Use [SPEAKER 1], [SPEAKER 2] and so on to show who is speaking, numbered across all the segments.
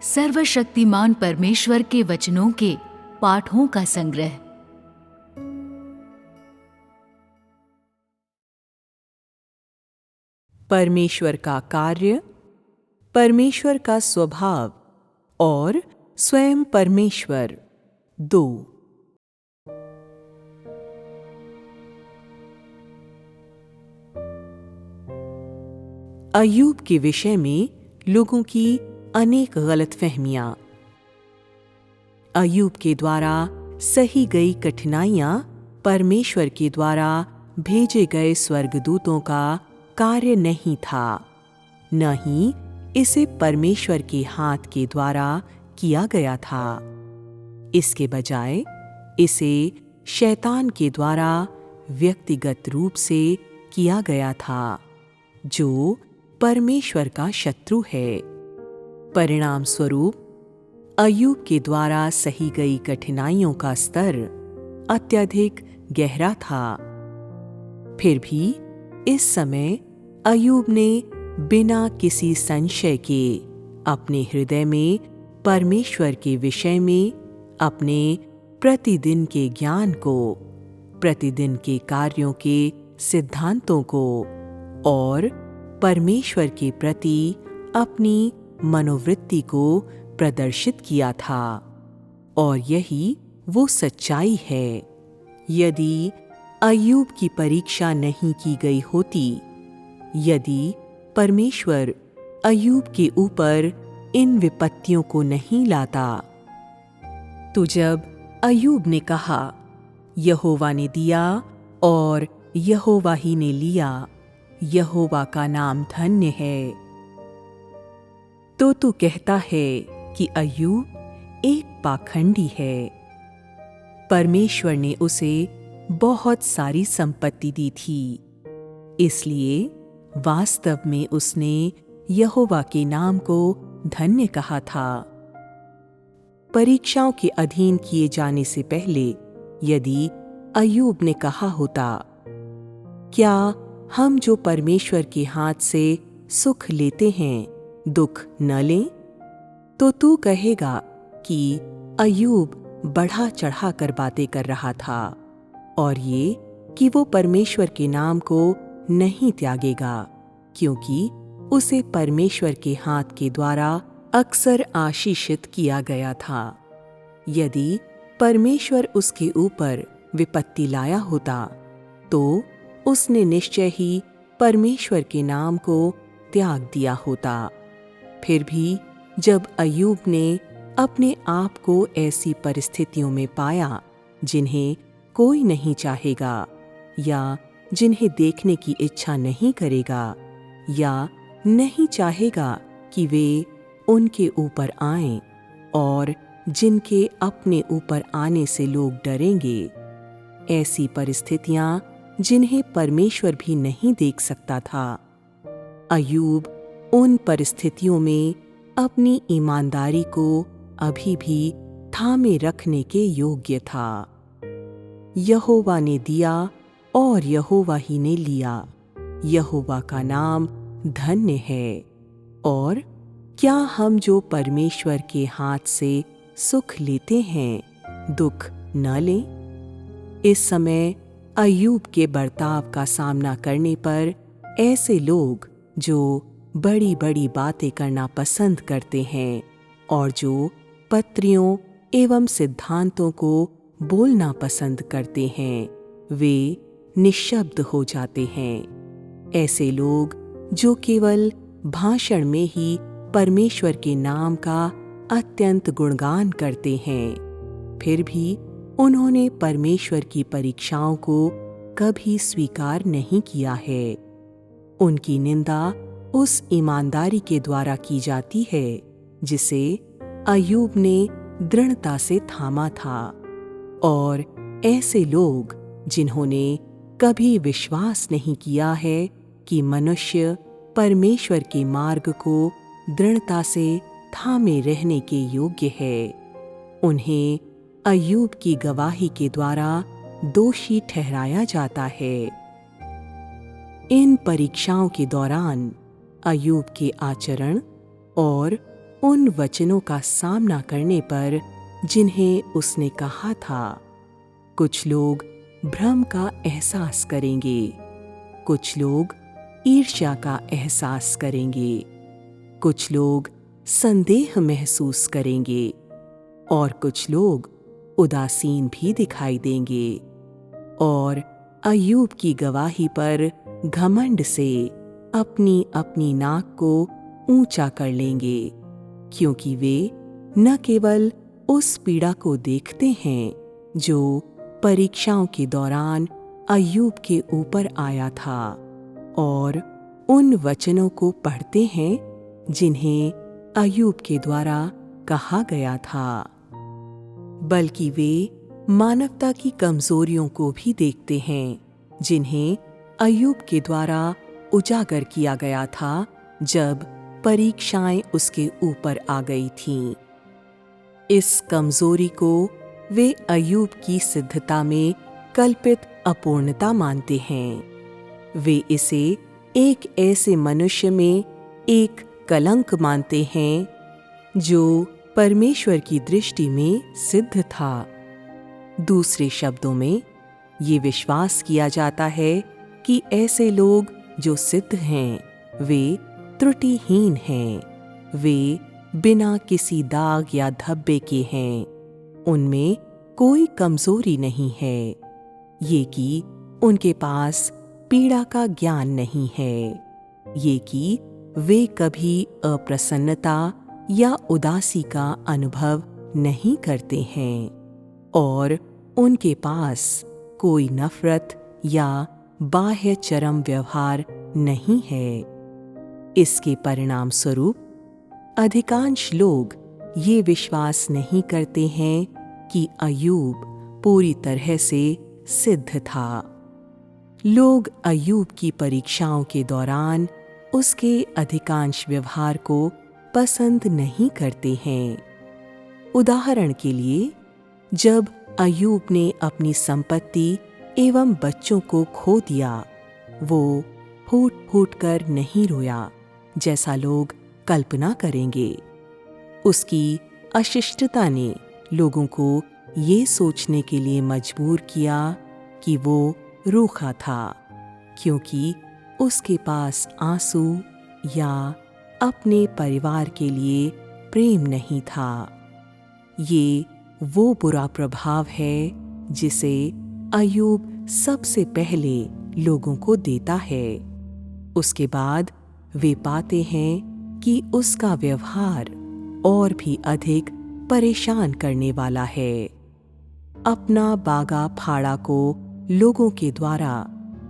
[SPEAKER 1] सर्वशक्तिमान परमेश्वर के वचनों के पाठों का संग्रह।
[SPEAKER 2] परमेश्वर का कार्य, परमेश्वर का स्वभाव और स्वयं परमेश्वर 2। अय्यूब के विषय में लोगों की अनेक गलतफहमियां। अय्यूब के द्वारा सही गई कठिनाइयां परमेश्वर के द्वारा भेजे गए स्वर्गदूतों का कार्य नहीं था, न ही इसे परमेश्वर के हाथ के द्वारा किया गया था। इसके बजाय इसे शैतान के द्वारा व्यक्तिगत रूप से किया गया था, जो परमेश्वर का शत्रु है। परिणाम स्वरूप अय्यूब के द्वारा सही गई कठिनाइयों का स्तर अत्यधिक गहरा था। फिर भी इस समय अय्यूब ने बिना किसी संशय के अपने हृदय में परमेश्वर के विषय में अपने प्रतिदिन के ज्ञान को, प्रतिदिन के कार्यों के सिद्धांतों को और परमेश्वर के प्रति अपनी मनोवृत्ति को प्रदर्शित किया था। और यही वो सच्चाई है। यदि अय्यूब की परीक्षा नहीं की गई होती, यदि परमेश्वर अय्यूब के ऊपर इन विपत्तियों को नहीं लाता, तो जब अय्यूब ने कहा, यहोवा ने दिया और यहोवा ही ने लिया, यहोवा का नाम धन्य है, तो तू कहता है कि अय्यूब एक पाखंडी है। परमेश्वर ने उसे बहुत सारी संपत्ति दी थी, इसलिए वास्तव में उसने यहोवा के नाम को धन्य कहा था। परीक्षाओं के अधीन किए जाने से पहले यदि अय्यूब ने कहा होता, क्या हम जो परमेश्वर के हाथ से सुख लेते हैं दुख न लें, तो तू कहेगा कि अय्यूब बढ़ा चढ़ा कर बातें कर रहा था, और ये कि वो परमेश्वर के नाम को नहीं त्यागेगा, क्योंकि उसे परमेश्वर के हाथ के द्वारा अक्सर आशीषित किया गया था। यदि परमेश्वर उसके ऊपर विपत्ति लाया होता, तो उसने निश्चय ही परमेश्वर के नाम को त्याग दिया होता। फिर भी जब अय्यूब ने अपने आप को ऐसी परिस्थितियों में पाया जिन्हें कोई नहीं चाहेगा, या जिन्हें देखने की इच्छा नहीं करेगा, या नहीं चाहेगा कि वे उनके ऊपर आएं, और जिनके अपने ऊपर आने से लोग डरेंगे, ऐसी परिस्थितियां जिन्हें परमेश्वर भी नहीं देख सकता था, अय्यूब उन परिस्थितियों में अपनी ईमानदारी को अभी भी थामे रखने के योग्य था। यहोवा ने दिया और यहोवा ही ने लिया, यहोवा का नाम धन्य है। और क्या हम जो परमेश्वर के हाथ से सुख लेते हैं दुख न लें? इस समय अय्यूब के बर्ताव का सामना करने पर ऐसे लोग जो बड़ी बड़ी बातें करना पसंद करते हैं और जो पत्रियों एवं सिद्धांतों को बोलना पसंद करते हैं, वे निशब्द हो जाते हैं। ऐसे लोग जो केवल भाषण में ही परमेश्वर के नाम का अत्यंत गुणगान करते हैं, फिर भी उन्होंने परमेश्वर की परीक्षाओं को कभी स्वीकार नहीं किया है। उनकी निंदा उस ईमानदारी के द्वारा की जाती है जिसे अय्यूब ने दृढ़ता से थामा था। और ऐसे लोग जिन्होंने कभी विश्वास नहीं किया है कि मनुष्य परमेश्वर के मार्ग को दृढ़ता से थामे रहने के योग्य है, उन्हें अय्यूब की गवाही के द्वारा दोषी ठहराया जाता है। इन परीक्षाओं के दौरान अय्यूब के आचरण और उन वचनों का सामना करने पर जिन्हें उसने कहा था। कुछ लोग भ्रम का एहसास करेंगे, कुछ लोग ईर्ष्या का एहसास करेंगे, कुछ लोग संदेह महसूस करेंगे और कुछ लोग उदासीन भी दिखाई देंगे और अय्यूब की गवाही पर घमंड से अपनी अपनी नाक को ऊंचा कर लेंगे, क्योंकि वे न केवल उस पीड़ा को देखते हैं जो परीक्षाओं के दौरान अय्यूब के ऊपर आया था और उन वचनों को पढ़ते हैं जिन्हें अय्यूब के द्वारा कहा गया था, बल्कि वे मानवता की कमजोरियों को भी देखते हैं जिन्हें अय्यूब के द्वारा उजागर किया गया था जब परीक्षाएं उसके ऊपर आ गई थीं। इस कमजोरी को वे अय्यूब की सिद्धता में कल्पित अपूर्णता मानते हैं। वे इसे एक ऐसे मनुष्य में एक कलंक मानते हैं जो परमेश्वर की दृष्टि में सिद्ध था। दूसरे शब्दों में, ये विश्वास किया जाता है कि ऐसे लोग जो सिद्ध हैं, वे त्रुटिहीन हैं, वे बिना किसी दाग या धब्बे के हैं, उनमें कोई कमजोरी नहीं है, ये कि उनके पास पीड़ा का ज्ञान नहीं है, ये कि वे कभी अप्रसन्नता या उदासी का अनुभव नहीं करते हैं और उनके पास कोई नफरत या बाह्य चरम व्यवहार नहीं है। इसके परिणाम स्वरूप अधिकांश लोग ये विश्वास नहीं करते हैं कि अय्यूब पूरी तरह से सिद्ध था। लोग अय्यूब की परीक्षाओं के दौरान उसके अधिकांश व्यवहार को पसंद नहीं करते हैं। उदाहरण के लिए, जब अय्यूब ने अपनी संपत्ति एवं बच्चों को खो दिया, वो फूट फूट कर नहीं रोया जैसा लोग कल्पना करेंगे। उसकी अशिष्टता ने लोगों को ये सोचने के लिए मजबूर किया कि वो रूखा था, क्योंकि उसके पास आंसू या अपने परिवार के लिए प्रेम नहीं था। ये वो बुरा प्रभाव है जिसे अय्यूब सबसे पहले लोगों को देता है। उसके बाद वे पाते हैं कि उसका व्यवहार और भी अधिक परेशान करने वाला है। अपना बागा फाड़ा को लोगों के द्वारा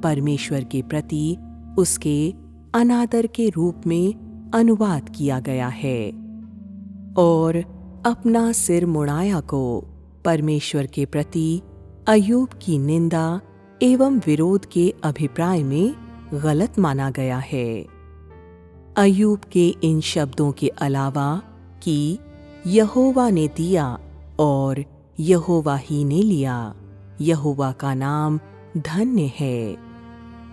[SPEAKER 2] परमेश्वर के प्रति उसके अनादर के रूप में अनुवाद किया गया है और अपना सिर मुड़ाया को परमेश्वर के प्रति अय्यूब की निंदा एवं विरोध के अभिप्राय में गलत माना गया है। अय्यूब के इन शब्दों के अलावा कि यहोवा ने दिया और यहोवा ही ने लिया, यहोवा का नाम धन्य है,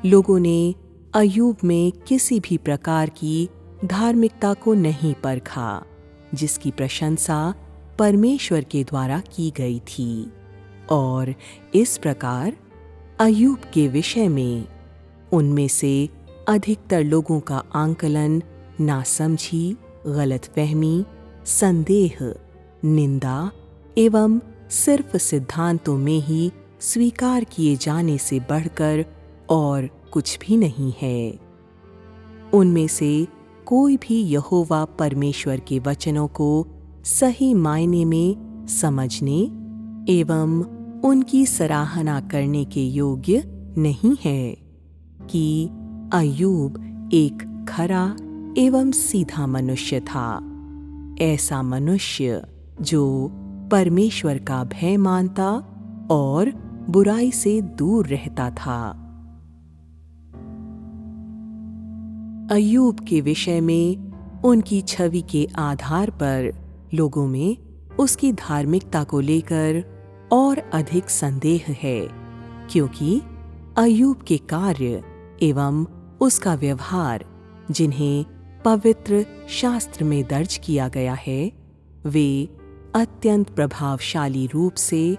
[SPEAKER 2] लोगों ने अय्यूब में किसी भी प्रकार की धार्मिकता को नहीं परखा जिसकी प्रशंसा परमेश्वर के द्वारा की गई थी, और इस प्रकार अय्यूब के विषय में उनमें से अधिकतर लोगों का आंकलन नासमझी, गलतफहमी, संदेह, निंदा एवं सिर्फ सिद्धांतों में ही स्वीकार किए जाने से बढ़कर और कुछ भी नहीं है। उनमें से कोई भी यहोवा परमेश्वर के वचनों को सही मायने में समझने एवं उनकी सराहना करने के योग्य नहीं है कि अय्यूब एक खरा एवं सीधा मनुष्य था, ऐसा मनुष्य जो परमेश्वर का भय मानता और बुराई से दूर रहता था। अय्यूब के विषय में उनकी छवि के आधार पर लोगों में उसकी धार्मिकता को लेकर और अधिक संदेह है, क्योंकि अय्यूब के कार्य एवं उसका व्यवहार, जिन्हें पवित्र शास्त्र में दर्ज किया गया है, वे अत्यंत प्रभावशाली रूप से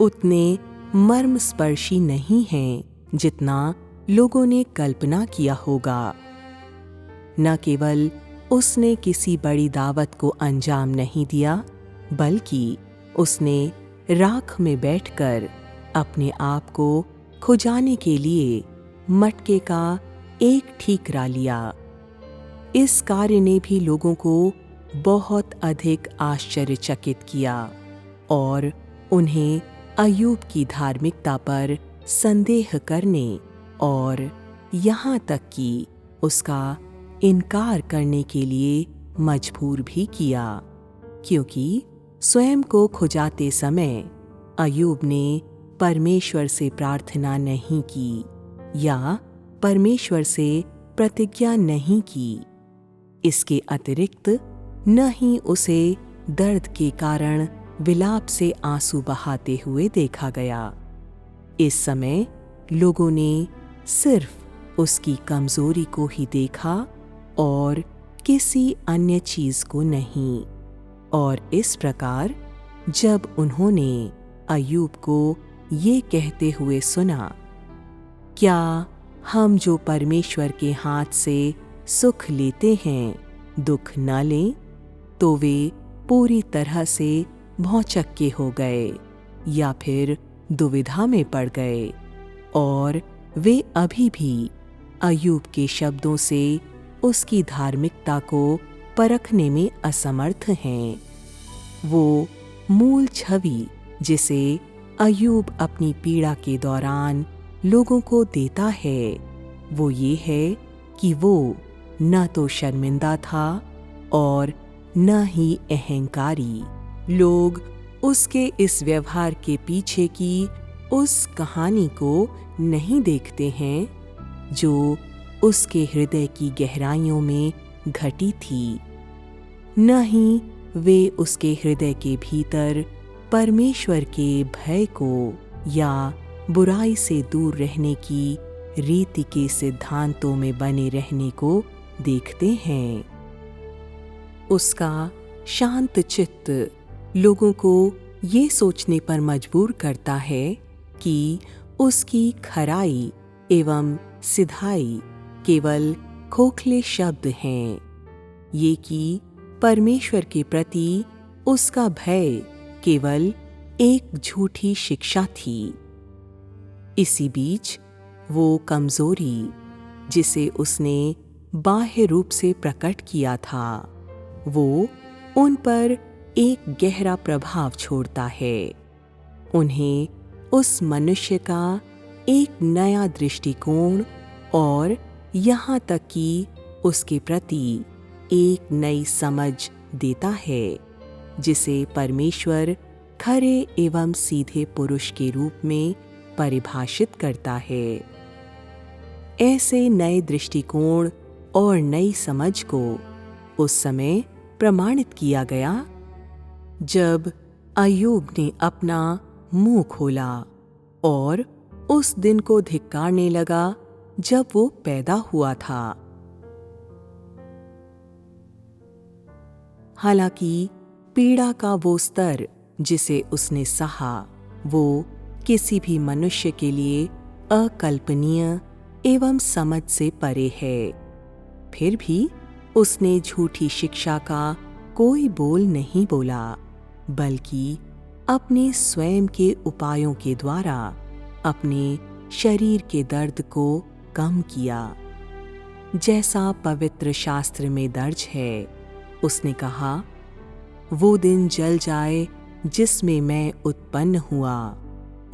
[SPEAKER 2] उतने मर्मस्पर्शी नहीं हैं जितना लोगों ने कल्पना किया होगा। न केवल उसने किसी बड़ी दावत को अंजाम नहीं दिया, बल्कि उसने राख में बैठकर अपने आप को खुजाने के लिए मटके का एक ठीकरा लिया। इस कार्य ने भी लोगों को बहुत अधिक आश्चर्यचकित किया और उन्हें अय्यूब की धार्मिकता पर संदेह करने और यहाँ तक कि उसका इनकार करने के लिए मजबूर भी किया, क्योंकि स्वयं को खुजाते समय अय्यूब ने परमेश्वर से प्रार्थना नहीं की या परमेश्वर से प्रतिज्ञा नहीं की। इसके अतिरिक्त न ही उसे दर्द के कारण विलाप से आंसू बहाते हुए देखा गया। इस समय लोगों ने सिर्फ उसकी कमजोरी को ही देखा और किसी अन्य चीज को नहीं। और इस प्रकार जब उन्होंने अय्यूब को ये कहते हुए सुना, क्या हम जो परमेश्वर के हाथ से सुख लेते हैं दुख न लें, तो वे पूरी तरह से भौंचक्के हो गए या फिर दुविधा में पड़ गए और वे अभी भी अय्यूब के शब्दों से उसकी धार्मिकता को परखने में असमर्थ हैं। वो मूल छवि जिसे अय्यूब अपनी पीड़ा के दौरान लोगों को देता है, वो ये है कि वो न तो शर्मिंदा था और न ही अहंकारी। लोग उसके इस व्यवहार के पीछे की उस कहानी को नहीं देखते हैं जो उसके हृदय की गहराइयों में घटी थी, न ही वे उसके हृदय के भीतर परमेश्वर के भय को या बुराई से दूर रहने की रीति के सिद्धांतों में बने रहने को देखते हैं। उसका शांत चित्त लोगों को ये सोचने पर मजबूर करता है कि उसकी खराई एवं सिधाई केवल खोखले शब्द हैं, ये कि परमेश्वर के प्रति उसका भय केवल एक झूठी शिक्षा थी। इसी बीच वो कमजोरी जिसे उसने बाह्य रूप से प्रकट किया था, वो उन पर एक गहरा प्रभाव छोड़ता है। उन्हें उस मनुष्य का एक नया दृष्टिकोण और यहाँ तक कि उसके प्रति एक नई समझ देता है, जिसे परमेश्वर खरे एवं सीधे पुरुष के रूप में परिभाषित करता है। ऐसे नए दृष्टिकोण और नई समझ को उस समय प्रमाणित किया गया जब अय्यूब ने अपना मुंह खोला और उस दिन को धिक्कारने लगा जब वो पैदा हुआ था। हालांकि पीड़ा का वो स्तर जिसे उसने सहा, वो किसी भी मनुष्य के लिए अकल्पनीय एवं समझ से परे है। फिर भी उसने झूठी शिक्षा का कोई बोल नहीं बोला, बल्कि अपने स्वयं के उपायों के द्वारा अपने शरीर के दर्द को कम किया। जैसा पवित्र शास्त्र में दर्ज है, उसने कहा, वो दिन जल जाए जिसमें मैं उत्पन्न हुआ,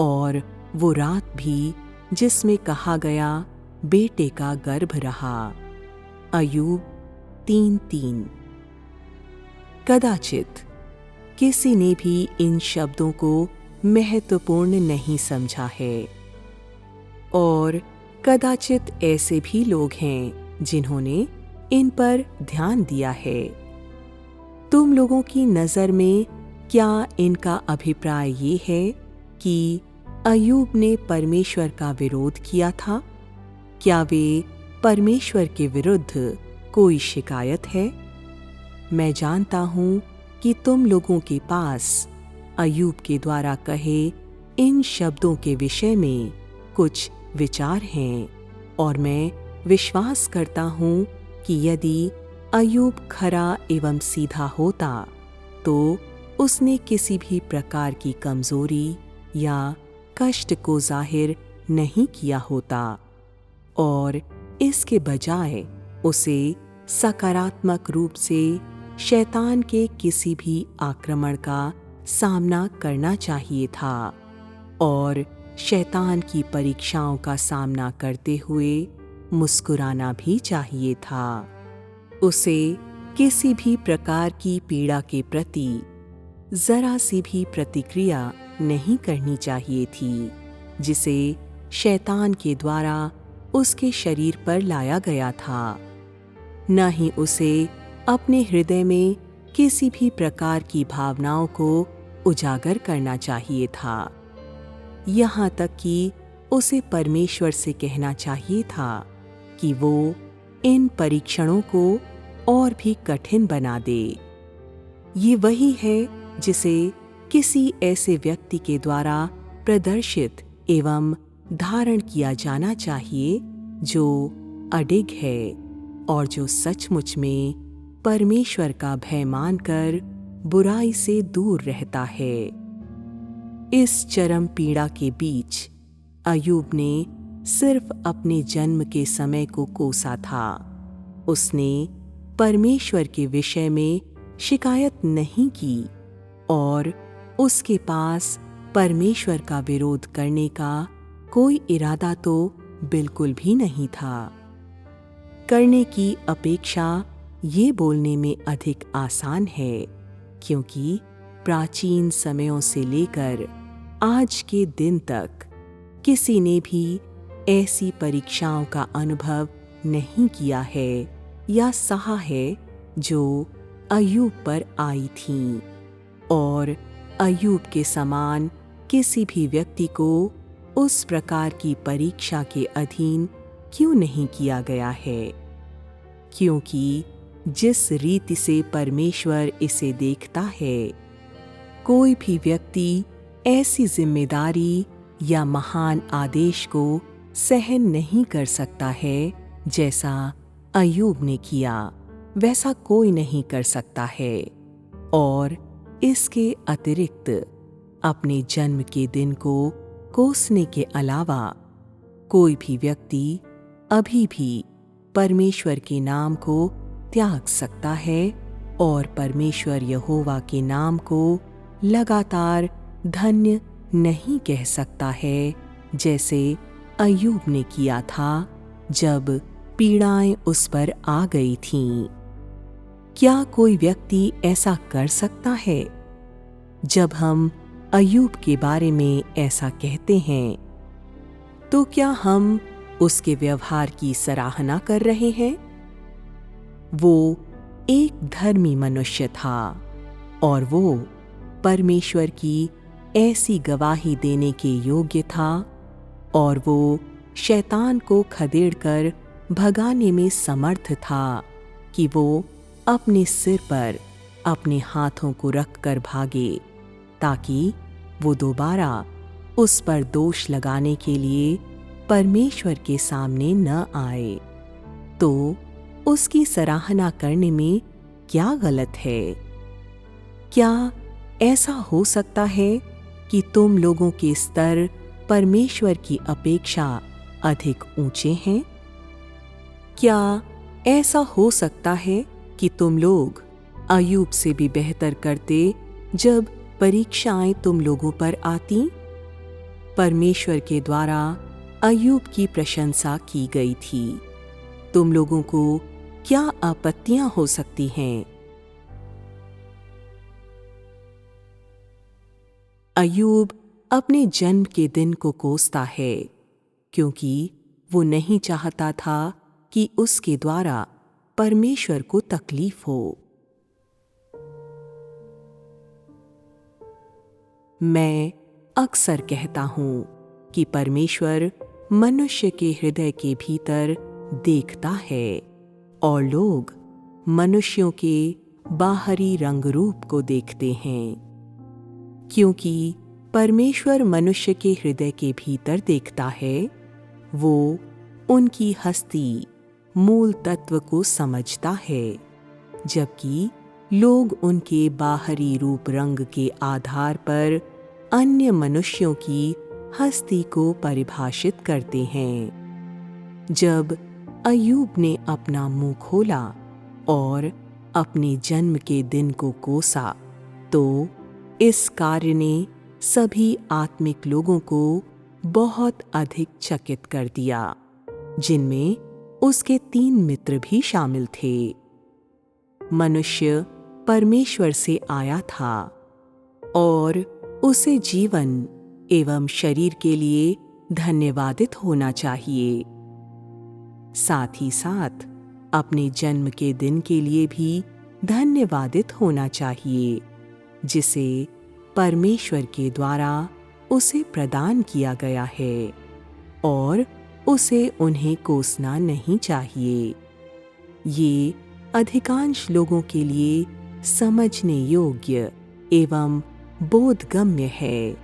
[SPEAKER 2] और वो रात भी जिसमें कहा गया बेटे का गर्भ रहा। अय्यूब 3:3। कदाचित किसी ने भी इन शब्दों को महत्वपूर्ण नहीं समझा है, और कदाचित ऐसे भी लोग हैं जिन्होंने इन पर ध्यान दिया है। तुम लोगों की नज़र में क्या इनका अभिप्राय ये है कि अय्यूब ने परमेश्वर का विरोध किया था? क्या वे परमेश्वर के विरुद्ध कोई शिकायत है? मैं जानता हूँ कि तुम लोगों के पास अय्यूब के द्वारा कहे इन शब्दों के विषय में कुछ विचार हैं, और मैं विश्वास करता हूँ कि यदि अय्यूब खरा एवं सीधा होता तो उसने किसी भी प्रकार की कमजोरी या कष्ट को जाहिर नहीं किया होता, और इसके बजाय उसे सकारात्मक रूप से शैतान के किसी भी आक्रमण का सामना करना चाहिए था और शैतान की परीक्षाओं का सामना करते हुए मुस्कुराना भी चाहिए था। उसे किसी भी प्रकार की पीड़ा के प्रति जरा सी भी प्रतिक्रिया नहीं करनी चाहिए थी जिसे शैतान के द्वारा उसके शरीर पर लाया गया था। न ही उसे अपने हृदय में किसी भी प्रकार की भावनाओं को उजागर करना चाहिए था। यहाँ तक कि उसे परमेश्वर से कहना चाहिए था कि वो इन परीक्षणों को और भी कठिन बना दे। ये वही है जिसे किसी ऐसे व्यक्ति के द्वारा प्रदर्शित एवं धारण किया जाना चाहिए जो अडिग है और जो सचमुच में परमेश्वर का भय मानकर बुराई से दूर रहता है। इस चरम पीड़ा के बीच अय्यूब ने सिर्फ अपने जन्म के समय को कोसा था। उसने परमेश्वर के विषय में शिकायत नहीं की और उसके पास परमेश्वर का विरोध करने का कोई इरादा तो बिल्कुल भी नहीं था। करने की अपेक्षा ये बोलने में अधिक आसान है, क्योंकि प्राचीन समयों से लेकर आज के दिन तक किसी ने भी ऐसी परीक्षाओं का अनुभव नहीं किया है या सहा है जो अय्यूब पर आई थीं, और अय्यूब के समान किसी भी व्यक्ति को उस प्रकार की परीक्षा के अधीन क्यों नहीं किया गया है, क्योंकि जिस रीति से परमेश्वर इसे देखता है, कोई भी व्यक्ति ऐसी जिम्मेदारी या महान आदेश को सहन नहीं कर सकता है जैसा अय्यूब ने किया, वैसा कोई नहीं कर सकता है। और इसके अतिरिक्त अपने जन्म के दिन को कोसने के अलावा कोई भी व्यक्ति अभी भी परमेश्वर के नाम को त्याग सकता है और परमेश्वर यहोवा के नाम को लगातार धन्य नहीं कह सकता है, जैसे अय्यूब ने किया था जब पीड़ाएं उस पर आ गई थीं। क्या कोई व्यक्ति ऐसा कर सकता है? जब हम अय्यूब के बारे में ऐसा कहते हैं, तो क्या हम उसके व्यवहार की सराहना कर रहे हैं? वो एक धर्मी मनुष्य था और वो परमेश्वर की ऐसी गवाही देने के योग्य था, और वो शैतान को खदेड़कर भगाने में समर्थ था कि वो अपने सिर पर अपने हाथों को रखकर भागे, ताकि वो दोबारा उस पर दोष लगाने के लिए परमेश्वर के सामने न आए। तो उसकी सराहना करने में क्या गलत है? क्या ऐसा हो सकता है कि तुम लोगों के स्तर परमेश्वर की अपेक्षा अधिक ऊंचे हैं? क्या ऐसा हो सकता है कि तुम लोग अय्यूब से भी बेहतर करते जब परीक्षाएं तुम लोगों पर आती? परमेश्वर के द्वारा अय्यूब की प्रशंसा की गई थी। तुम लोगों को क्या आपत्तियां हो सकती हैं? अय्यूब अपने जन्म के दिन को कोसता है क्योंकि वो नहीं चाहता था कि उसके द्वारा परमेश्वर को तकलीफ हो। मैं अक्सर कहता हूं कि परमेश्वर मनुष्य के हृदय के भीतर देखता है और लोग मनुष्यों के बाहरी रंग रूप को देखते हैं, क्योंकि परमेश्वर मनुष्य के हृदय के भीतर देखता है। वो उनकी हस्ती, मूल तत्व को समझता है, जबकि लोग उनके बाहरी रूप रंग के आधार पर अन्य मनुष्यों की हस्ती को परिभाषित करते हैं। जब अय्यूब ने अपना मुंह खोला और अपने जन्म के दिन को कोसा, तो इस कार्य ने सभी आत्मिक लोगों को बहुत अधिक चकित कर दिया, जिनमें उसके 3 मित्र भी शामिल थे। मनुष्य परमेश्वर से आया था और उसे जीवन एवं शरीर के लिए धन्यवादित होना चाहिए। साथ ही साथ अपने जन्म के दिन के लिए भी धन्यवादित होना चाहिए, जिसे परमेश्वर के द्वारा उसे प्रदान किया गया है, और उसे उन्हें कोसना नहीं चाहिए। ये अधिकांश लोगों के लिए समझने योग्य एवं बोधगम्य है।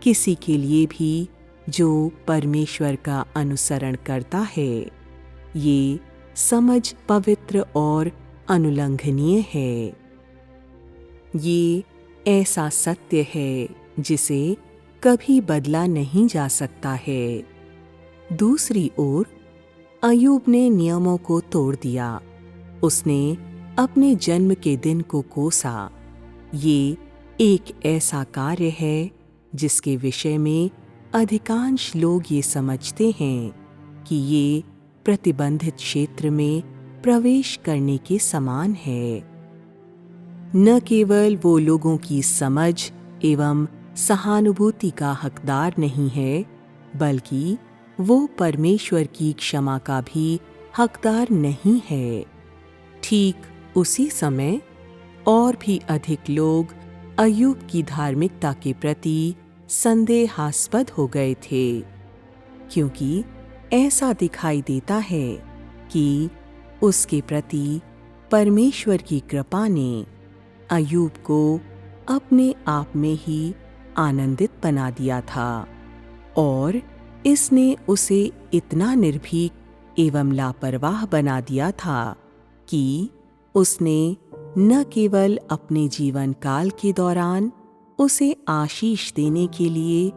[SPEAKER 2] किसी के लिए भी जो परमेश्वर का अनुसरण करता है, ये समझ पवित्र और अनुलंघनीय है। ये ऐसा सत्य है जिसे कभी बदला नहीं जा सकता है। दूसरी ओर अय्यूब ने नियमों को तोड़ दिया। उसने अपने जन्म के दिन को कोसा। ये एक ऐसा कार्य है जिसके विषय में अधिकांश लोग ये समझते हैं कि ये प्रतिबंधित क्षेत्र में प्रवेश करने के समान है। न केवल वो लोगों की समझ एवं सहानुभूति का हकदार नहीं है, बल्कि वो परमेश्वर की क्षमा का भी हकदार नहीं है। ठीक उसी समय और भी अधिक लोग अय्यूब की धार्मिकता के प्रति संदेहास्पद हो गए थे, क्योंकि ऐसा दिखाई देता है कि उसके प्रति परमेश्वर की कृपा ने अय्यूब को अपने आप में ही आनंदित बना दिया था, और इसने उसे इतना निर्भीक एवं लापरवाह बना दिया था कि उसने न केवल अपने जीवन काल के दौरान उसे आशीष देने के लिए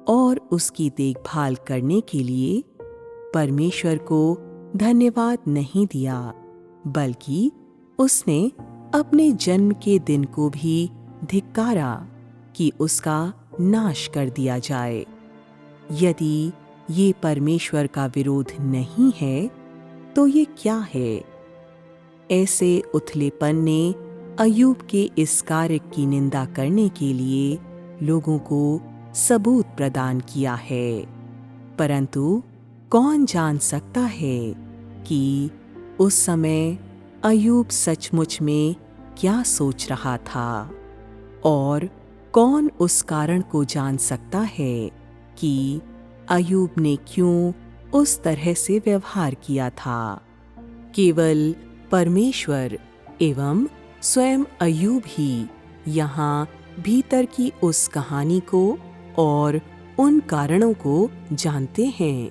[SPEAKER 2] और उसकी देखभाल करने के लिए परमेश्वर को धन्यवाद नहीं दिया, बल्कि उसने अपने जन्म के दिन को भी धिक्कारा कि उसका नाश कर दिया जाए। यदि ये परमेश्वर का विरोध नहीं है, तो ये क्या है? ऐसे उथलेपन ने अय्यूब के इस कार्य की निंदा करने के लिए लोगों को सबूत प्रदान किया है, परंतु कौन जान सकता है कि उस समय अय्यूब सचमुच में क्या सोच रहा था, और कौन उस कारण को जान सकता है कि अय्यूब ने क्यों उस तरह से व्यवहार किया था। केवल परमेश्वर एवं स्वयं अय्यूब ही यहाँ भीतर की उस कहानी को और उन कारणों को जानते हैं।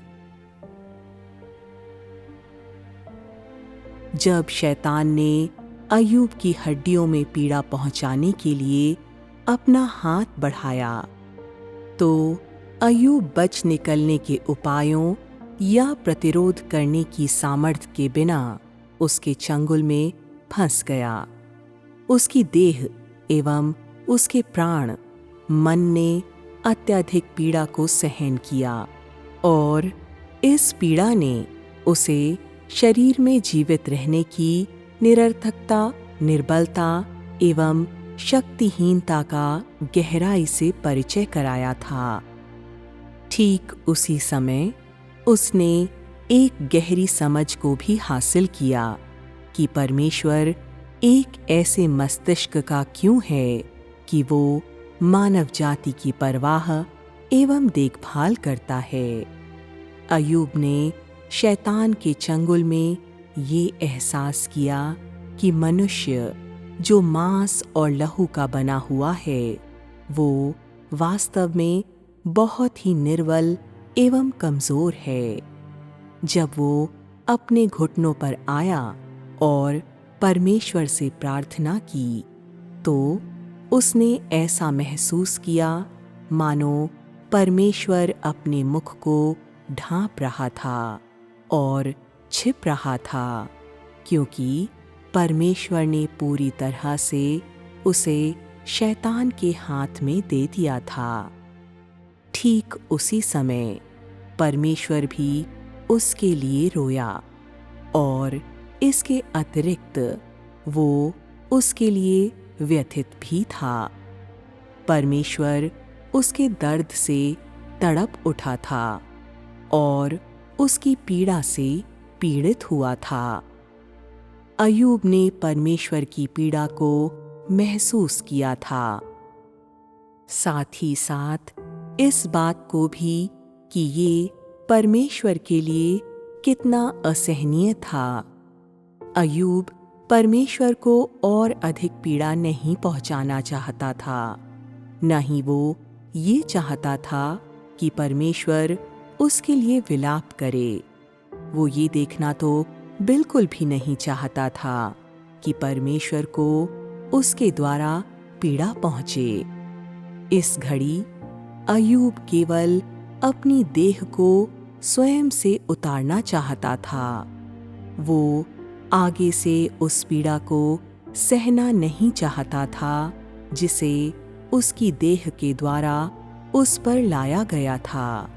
[SPEAKER 2] जब शैतान ने अय्यूब की हड्डियों में पीड़ा पहुंचाने के लिए अपना हाथ बढ़ाया, तो अय्यूब बच निकलने के उपायों या प्रतिरोध करने की सामर्थ्य के बिना उसके चंगुल में फंस गया। उसकी देह एवं उसके प्राण मन ने अत्यधिक पीड़ा को सहन किया, और इस पीड़ा ने उसे शरीर में जीवित रहने की निरर्थकता, निर्बलता एवं शक्तिहीनता का गहराई से परिचय कराया था। ठीक उसी समय उसने एक गहरी समझ को भी हासिल किया कि परमेश्वर एक ऐसे मस्तिष्क का क्यों है कि वो मानव जाति की परवाह एवं देखभाल करता है। अय्यूब ने शैतान के चंगुल में ये एहसास किया कि मनुष्य जो मांस और लहू का बना हुआ है वो वास्तव में बहुत ही निर्बल एवं कमजोर है। जब वो अपने घुटनों पर आया और परमेश्वर से प्रार्थना की तो उसने ऐसा महसूस किया मानो परमेश्वर अपने मुख को ढांप रहा था और छिप रहा था, क्योंकि परमेश्वर ने पूरी तरह से उसे शैतान के हाथ में दे दिया था। ठीक उसी समय परमेश्वर भी उसके लिए रोया और इसके अतिरिक्त वो उसके लिए व्यथित भी था। परमेश्वर उसके दर्द से तड़प उठा था और उसकी पीड़ा से पीड़ित हुआ था। अय्यूब ने परमेश्वर की पीड़ा को महसूस किया था, साथ ही साथ इस बात को भी कि ये परमेश्वर के लिए कितना असहनीय था। अय्यूब परमेश्वर को और अधिक पीड़ा नहीं पहुंचाना चाहता था, न ही वो ये चाहता था कि परमेश्वर उसके लिए विलाप करे। वो ये देखना तो बिल्कुल भी नहीं चाहता था कि परमेश्वर को उसके द्वारा पीड़ा पहुंचे। इस घड़ी अय्यूब केवल अपनी देह को स्वयं से उतारना चाहता था। वो आगे से उस पीड़ा को सहना नहीं चाहता था जिसे उसकी देह के द्वारा उस पर लाया गया था,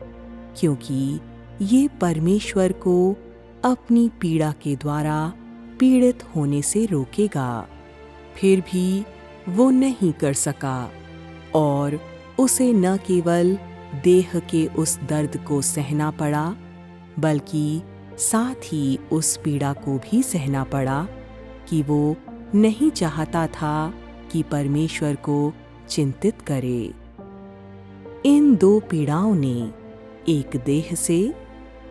[SPEAKER 2] क्योंकि ये परमेश्वर को अपनी पीड़ा के द्वारा पीड़ित होने से रोकेगा। फिर भी वो नहीं कर सका और उसे न केवल देह के उस दर्द को सहना पड़ा बल्कि साथ ही उस पीड़ा को भी सहना पड़ा कि वो नहीं चाहता था कि परमेश्वर को चिंतित करे। इन दो पीड़ाओं ने एक देह से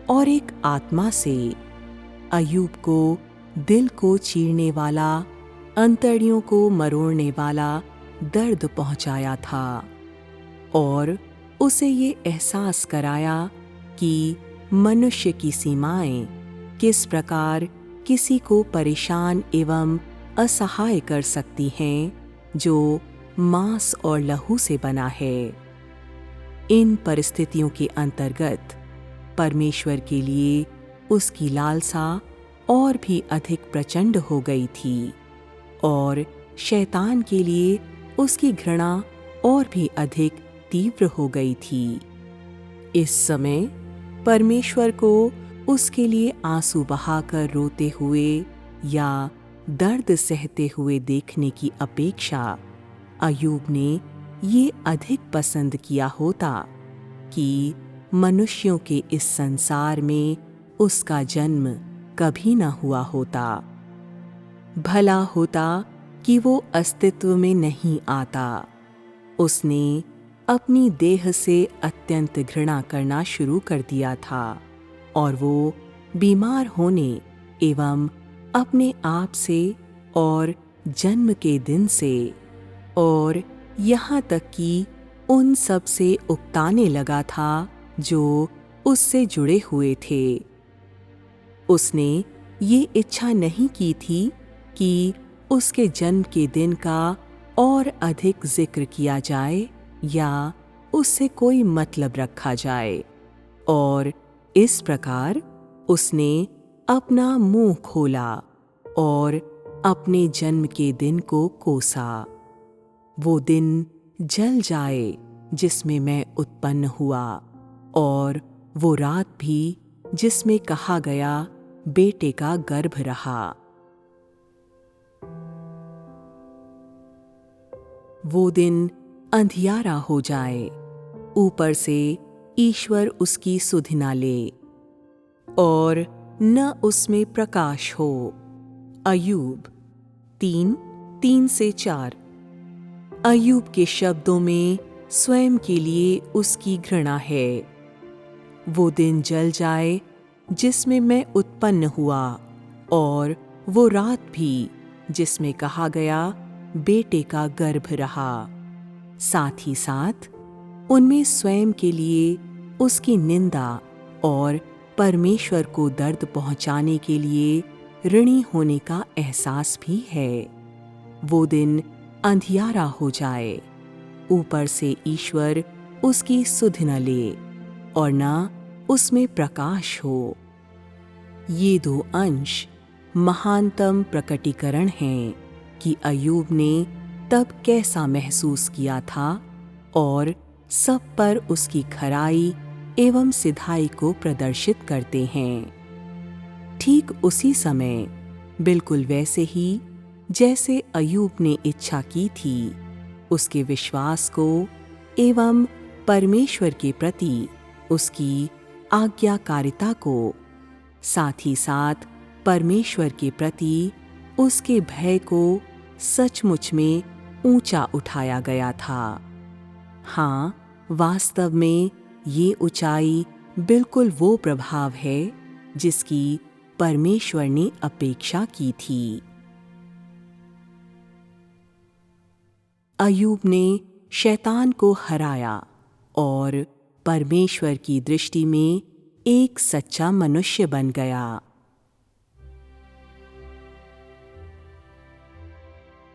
[SPEAKER 2] और एक आत्मा से अय्यूब को दिल को चीरने वाला, अंतड़ियों को मरोड़ने वाला दर्द पहुंचाया था और उसे ये एहसास कराया कि मनुष्य की सीमाएं किस प्रकार किसी को परेशान एवं असहाय कर सकती हैं जो मांस और लहू से बना है। इन परिस्थितियों के अंतर्गत परमेश्वर के लिए उसकी लालसा और भी अधिक प्रचंड हो गई थी और शैतान के लिए उसकी घृणा और भी अधिक तीव्र हो गई थी। इस समय परमेश्वर को उसके लिए आंसू बहाकर रोते हुए या दर्द सहते हुए देखने की अपेक्षा अय्यूब ने ये अधिक पसंद किया होता कि मनुष्यों के इस संसार में उसका जन्म कभी न हुआ होता। भला होता कि वो अस्तित्व में नहीं आता। उसने अपनी देह से अत्यंत घृणा करना शुरू कर दिया था और वो बीमार होने एवं अपने आप से और जन्म के दिन से और यहाँ तक कि उन सब से उकताने लगा था जो उससे जुड़े हुए थे। उसने ये इच्छा नहीं की थी कि उसके जन्म के दिन का और अधिक जिक्र किया जाए या उससे कोई मतलब रखा जाए, और इस प्रकार उसने अपना मुंह खोला और अपने जन्म के दिन को कोसा। वो दिन जल जाए जिसमें मैं उत्पन्न हुआ, और वो रात भी जिसमें कहा गया बेटे का गर्भ रहा। वो दिन अंधियारा हो जाए, ऊपर से ईश्वर उसकी सुध न ले और न उसमें प्रकाश हो। अय्यूब 3:3-4। अय्यूब के शब्दों में स्वयं के लिए उसकी घृणा है। वो दिन जल जाए जिसमें मैं उत्पन्न हुआ, और वो रात भी जिसमें कहा गया बेटे का गर्भ रहा। साथ ही साथ उनमें स्वयं के लिए उसकी निंदा और परमेश्वर को दर्द पहुंचाने के लिए ऋणी होने का एहसास भी है। वो दिन अंधियारा हो जाए, ऊपर से ईश्वर उसकी सुध न ले और न उसमें प्रकाश हो। ये दो अंश महानतम प्रकटीकरण हैं कि अय्यूब ने तब कैसा महसूस किया था और सब पर उसकी खराई एवं सिधाई को प्रदर्शित करते हैं। ठीक उसी समय, बिल्कुल वैसे ही जैसे अय्यूब ने इच्छा की थी, उसके विश्वास को एवं परमेश्वर के प्रति उसकी आज्ञाकारिता को, साथ ही साथ परमेश्वर के प्रति उसके भय को सचमुच में ऊंचा उठाया गया था। हाँ, वास्तव में ये ऊंचाई बिल्कुल वो प्रभाव है जिसकी परमेश्वर ने अपेक्षा की थी। अय्यूब ने शैतान को हराया और परमेश्वर की दृष्टि में एक सच्चा मनुष्य बन गया।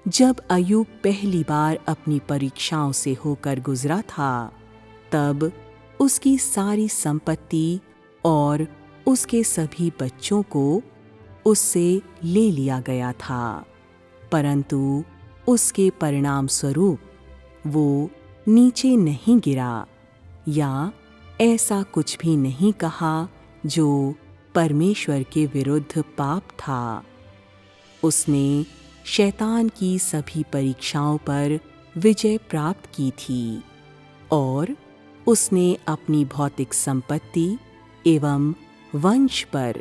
[SPEAKER 2] जब अय्यूब पहली बार अपनी परीक्षाओं से होकर गुजरा था, तब उसकी सारी संपत्ति और उसके सभी बच्चों को उससे ले लिया गया था, परंतु उसके परिणाम स्वरूप वो नीचे नहीं गिरा या ऐसा कुछ भी नहीं कहा जो परमेश्वर के विरुद्ध पाप था। उसने शैतान की सभी परीक्षाओं पर विजय प्राप्त की थी और उसने अपनी भौतिक संपत्ति एवं वंश पर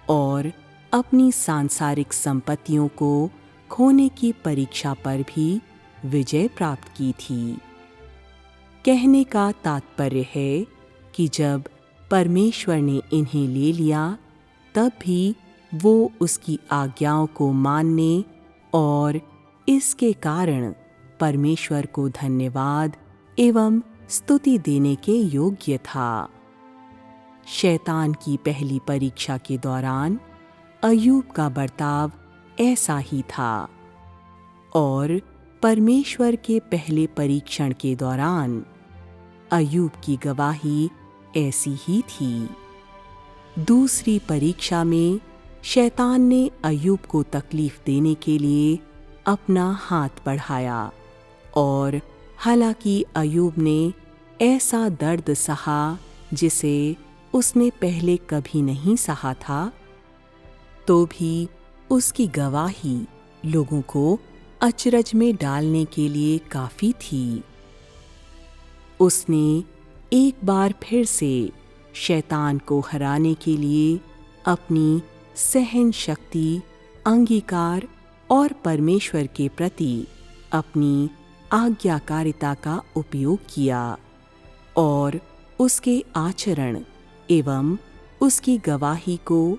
[SPEAKER 2] और अपनी सांसारिक संपत्तियों को खोने की परीक्षा पर भी विजय प्राप्त की थी। कहने का तात्पर्य है कि जब परमेश्वर ने इन्हें ले लिया, तब भी वो उसकी आज्ञाओं को मानने और इसके कारण परमेश्वर को धन्यवाद एवं स्तुति देने के योग्य था। शैतान की पहली परीक्षा के दौरान अय्यूब का बर्ताव ऐसा ही था और परमेश्वर के पहले परीक्षण के दौरान अय्यूब की गवाही ऐसी ही थी। दूसरी परीक्षा में शैतान ने अय्यूब को तकलीफ देने के लिए अपना हाथ बढ़ाया और हालांकि अय्यूब ने ऐसा दर्द सहा जिसे उसने पहले कभी नहीं सहा था, तो भी उसकी गवाही लोगों को अचरज में डालने के लिए काफी थी। उसने एक बार फिर से शैतान को हराने के लिए अपनी सहन शक्ति, अंगीकार और परमेश्वर के प्रति अपनी आज्ञाकारिता का उपयोग किया और उसके आचरण एवं उसकी गवाही को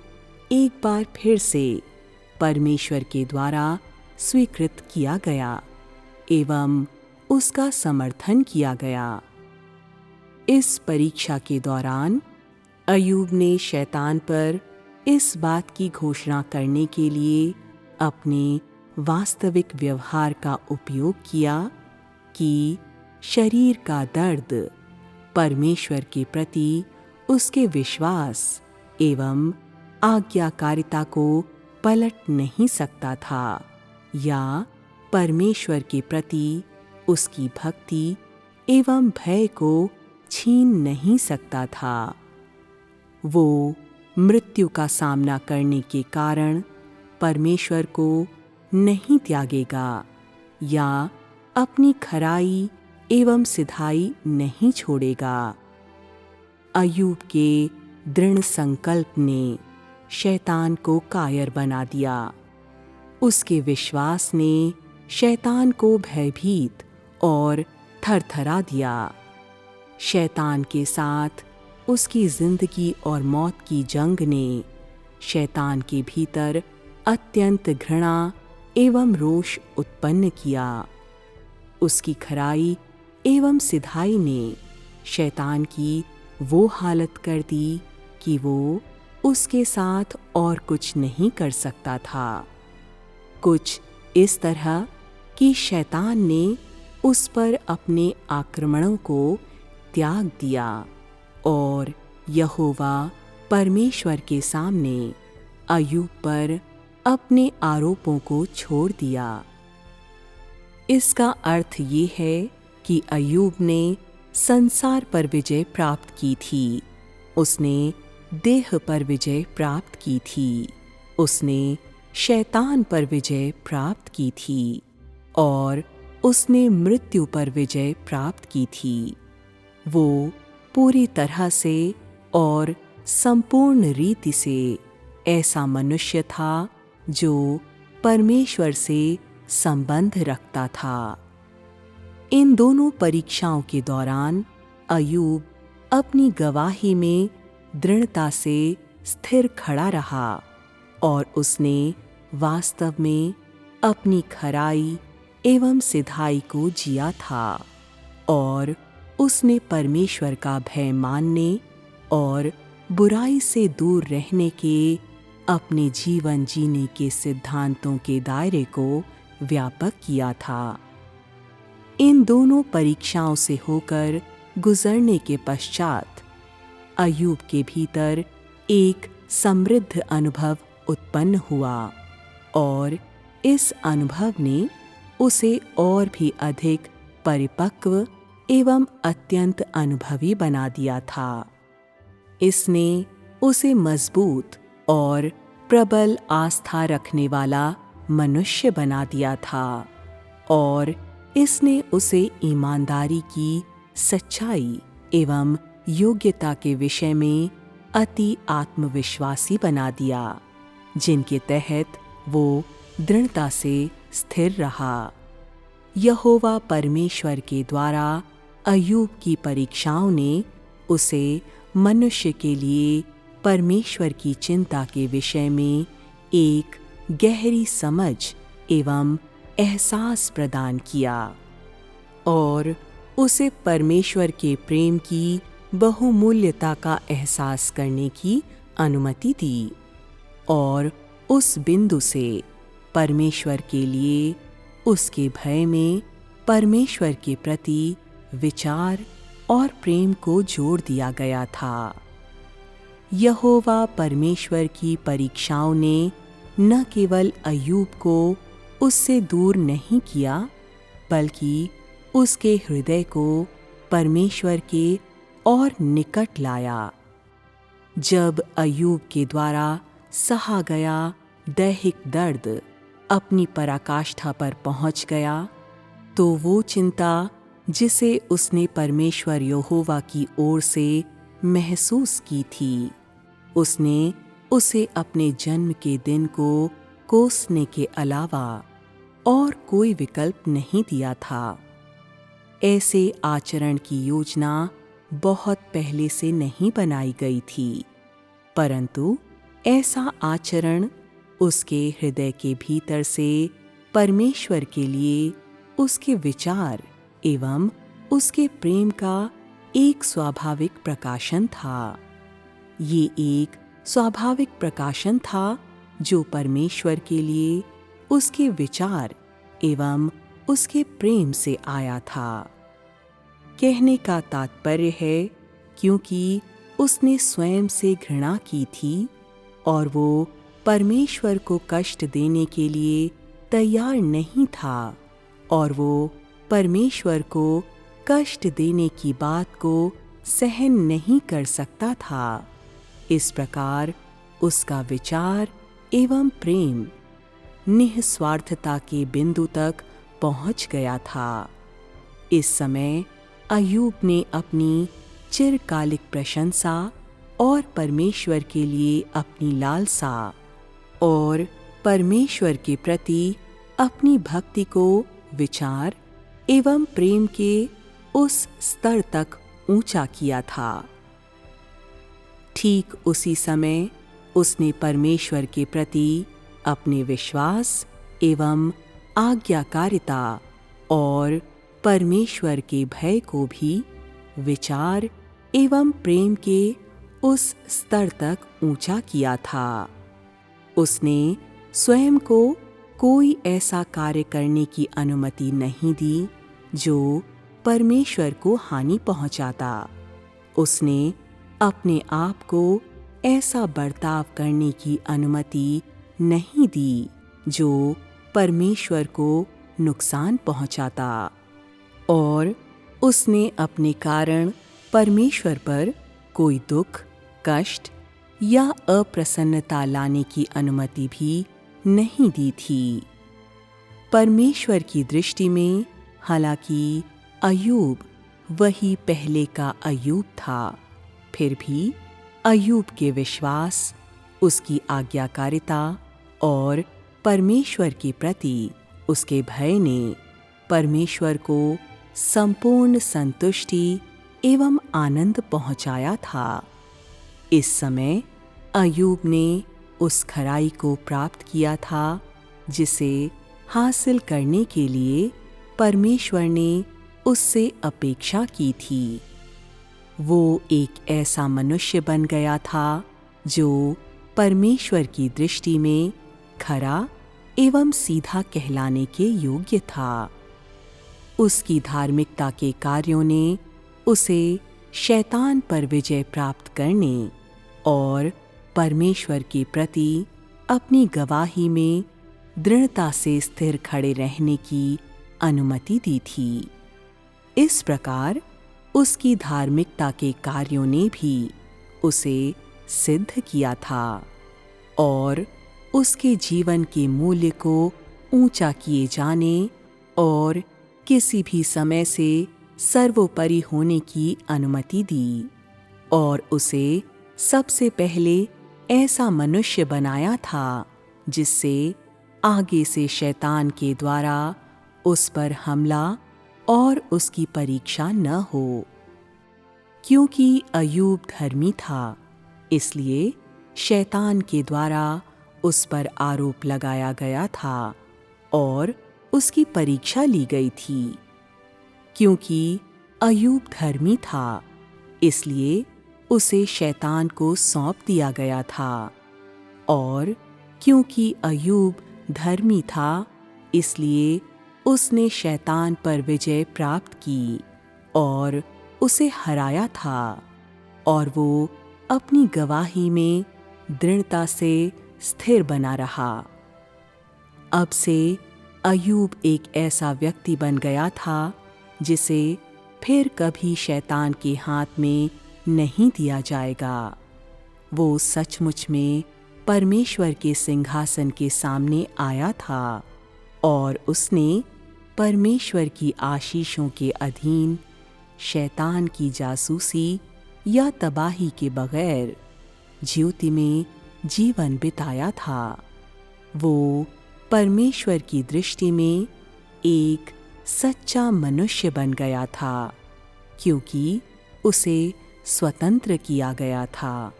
[SPEAKER 2] एक बार फिर से परमेश्वर के द्वारा स्वीकृत किया गया एवं उसका समर्थन किया गया। इस परीक्षा के दौरान अय्यूब ने शैतान पर इस बात की घोषणा करने के लिए अपने वास्तविक व्यवहार का उपयोग किया कि शरीर का दर्द परमेश्वर के प्रति उसके विश्वास एवं आज्ञाकारिता को पलट नहीं सकता था या परमेश्वर के प्रति उसकी भक्ति एवं भय को छीन नहीं सकता था। वो मृत्यु का सामना करने के कारण परमेश्वर को नहीं त्यागेगा या अपनी खराई एवं सिधाई नहीं छोड़ेगा। अय्यूब के दृढ़ संकल्प ने शैतान को कायर बना दिया। उसके विश्वास ने शैतान को भयभीत और थरथरा दिया। शैतान के साथ उसकी जिंदगी और मौत की जंग ने शैतान के भीतर अत्यंत घृणा एवं रोष उत्पन्न किया। उसकी खराई एवं सिधाई ने शैतान की वो हालत कर दी कि वो उसके साथ और कुछ नहीं कर सकता था। कुछ इस तरह कि शैतान ने उस पर अपने आक्रमणों को त्याग दिया और यहोवा परमेश्वर के सामने अय्यूब पर अपने आरोपों को छोड़ दिया। इसका अर्थ ये है कि अय्यूब ने संसार पर विजय प्राप्त की थी, उसने देह पर विजय प्राप्त की थी, उसने शैतान पर विजय प्राप्त की थी और उसने मृत्यु पर विजय प्राप्त की थी। वो पूरी तरह से और संपूर्ण रीति से ऐसा मनुष्य था जो परमेश्वर से संबंध रखता था। इन दोनों परीक्षाओं के दौरान अय्यूब अपनी गवाही में दृढ़ता से स्थिर खड़ा रहा और उसने वास्तव में अपनी खराई एवं सिधाई को जिया था और उसने परमेश्वर का भय मानने और बुराई से दूर रहने के अपने जीवन जीने के सिद्धांतों के दायरे को व्यापक किया था। इन दोनों परीक्षाओं से होकर गुजरने के पश्चात अय्यूब के भीतर एक समृद्ध अनुभव उत्पन्न हुआ और इस अनुभव ने उसे और भी अधिक परिपक्व एवं अत्यंत अनुभवी बना दिया था। इसने उसे मजबूत और प्रबल आस्था रखने वाला मनुष्य बना दिया था और इसने उसे ईमानदारी की सच्चाई एवं योग्यता के विषय में अति आत्मविश्वासी बना दिया, जिनके तहत वो दृढ़ता से स्थिर रहा। यहोवा परमेश्वर के द्वारा अय्यूब की परीक्षाओं ने उसे मनुष्य के लिए परमेश्वर की चिंता के विषय में एक गहरी समझ एवं एहसास प्रदान किया और उसे परमेश्वर के प्रेम की बहुमूल्यता का एहसास करने की अनुमति दी और उस बिंदु से परमेश्वर के लिए उसके भय में परमेश्वर के प्रति विचार और प्रेम को जोड़ दिया गया था। यहोवा परमेश्वर की परीक्षाओं ने न केवल अय्यूब को उससे दूर नहीं किया, बल्कि उसके हृदय को परमेश्वर के और निकट लाया। जब अय्यूब के द्वारा सहा गया दैहिक दर्द अपनी पराकाष्ठा पर पहुंच गया, तो वो चिंता जिसे उसने परमेश्वर यहोवा की ओर से महसूस की थी, उसने उसे अपने जन्म के दिन को कोसने के अलावा और कोई विकल्प नहीं दिया था। ऐसे आचरण की योजना बहुत पहले से नहीं बनाई गई थी, परंतु ऐसा आचरण उसके हृदय के भीतर से परमेश्वर के लिए उसके विचार एवं उसके प्रेम का एक स्वाभाविक प्रकाशन था। ये एक स्वाभाविक प्रकाशन था जो परमेश्वर के लिए उसके विचार एवं उसके प्रेम से आया था। कहने का तात्पर्य है क्योंकि उसने स्वयं से घृणा की थी और वो परमेश्वर को कष्ट देने के लिए तैयार नहीं था और वो परमेश्वर को कष्ट देने की बात को सहन नहीं कर सकता था। इस प्रकार उसका विचार एवं प्रेम निस्वार्थता के बिंदु तक पहुंच गया था। इस समय अय्यूब ने अपनी चिरकालिक प्रशंसा और परमेश्वर के लिए अपनी लालसा और परमेश्वर के प्रति अपनी भक्ति को विचार एवं प्रेम के उस स्तर तक ऊंचा किया था। ठीक उसी समय उसने परमेश्वर के प्रति अपने विश्वास एवं आज्ञाकारिता और परमेश्वर के भय को भी विचार एवं प्रेम के उस स्तर तक ऊंचा किया था। उसने स्वयं को कोई ऐसा कार्य करने की अनुमति नहीं दी जो परमेश्वर को हानि पहुंचाता। उसने अपने आप को ऐसा बर्ताव करने की अनुमति नहीं दी जो परमेश्वर को नुकसान पहुंचाता, और उसने अपने कारण परमेश्वर पर कोई दुख, कष्ट या अप्रसन्नता लाने की अनुमति भी नहीं दी थी। परमेश्वर की दृष्टि में हालांकि अय्यूब वही पहले का अय्यूब था, फिर भी अय्यूब के विश्वास, उसकी आज्ञाकारिता और परमेश्वर के प्रति उसके भय ने परमेश्वर को संपूर्ण संतुष्टि एवं आनंद पहुंचाया था। इस समय अय्यूब ने उस खराई को प्राप्त किया था जिसे हासिल करने के लिए परमेश्वर ने उससे अपेक्षा की थी। वो एक ऐसा मनुष्य बन गया था जो परमेश्वर की दृष्टि में खरा एवं सीधा कहलाने के योग्य था। उसकी धार्मिकता के कार्यों ने उसे शैतान पर विजय प्राप्त करने और परमेश्वर के प्रति अपनी गवाही में दृढ़ता से स्थिर खड़े रहने की अनुमति दी थी। इस प्रकार उसकी धार्मिकता के कार्यों ने भी उसे सिद्ध किया था और उसके जीवन के मूल्य को ऊंचा किए जाने और किसी भी समय से सर्वोपरि होने की अनुमति दी, और उसे सबसे पहले ऐसा मनुष्य बनाया था जिससे आगे से शैतान के द्वारा उस पर हमला और उसकी परीक्षा न हो। क्योंकि अय्यूब धर्मी था, इसलिए शैतान के द्वारा उस पर आरोप लगाया गया था और उसकी परीक्षा ली गई थी। क्योंकि अय्यूब धर्मी था, इसलिए उसे शैतान को सौंप दिया गया था, और क्योंकि अय्यूब धर्मी था, इसलिए उसने शैतान पर विजय प्राप्त की और उसे हराया था, और वो अपनी गवाही में दृढ़ता से स्थिर बना रहा। अब से अय्यूब एक ऐसा व्यक्ति बन गया था जिसे फिर कभी शैतान के हाथ में नहीं दिया जाएगा। वो सचमुच में परमेश्वर के सिंहासन के सामने आया था और उसने परमेश्वर की आशीषों के अधीन शैतान की जासूसी या तबाही के बगैर ज्योति में जीवन बिताया था। वो परमेश्वर की दृष्टि में एक सच्चा मनुष्य बन गया था, क्योंकि उसे स्वतंत्र किया गया था।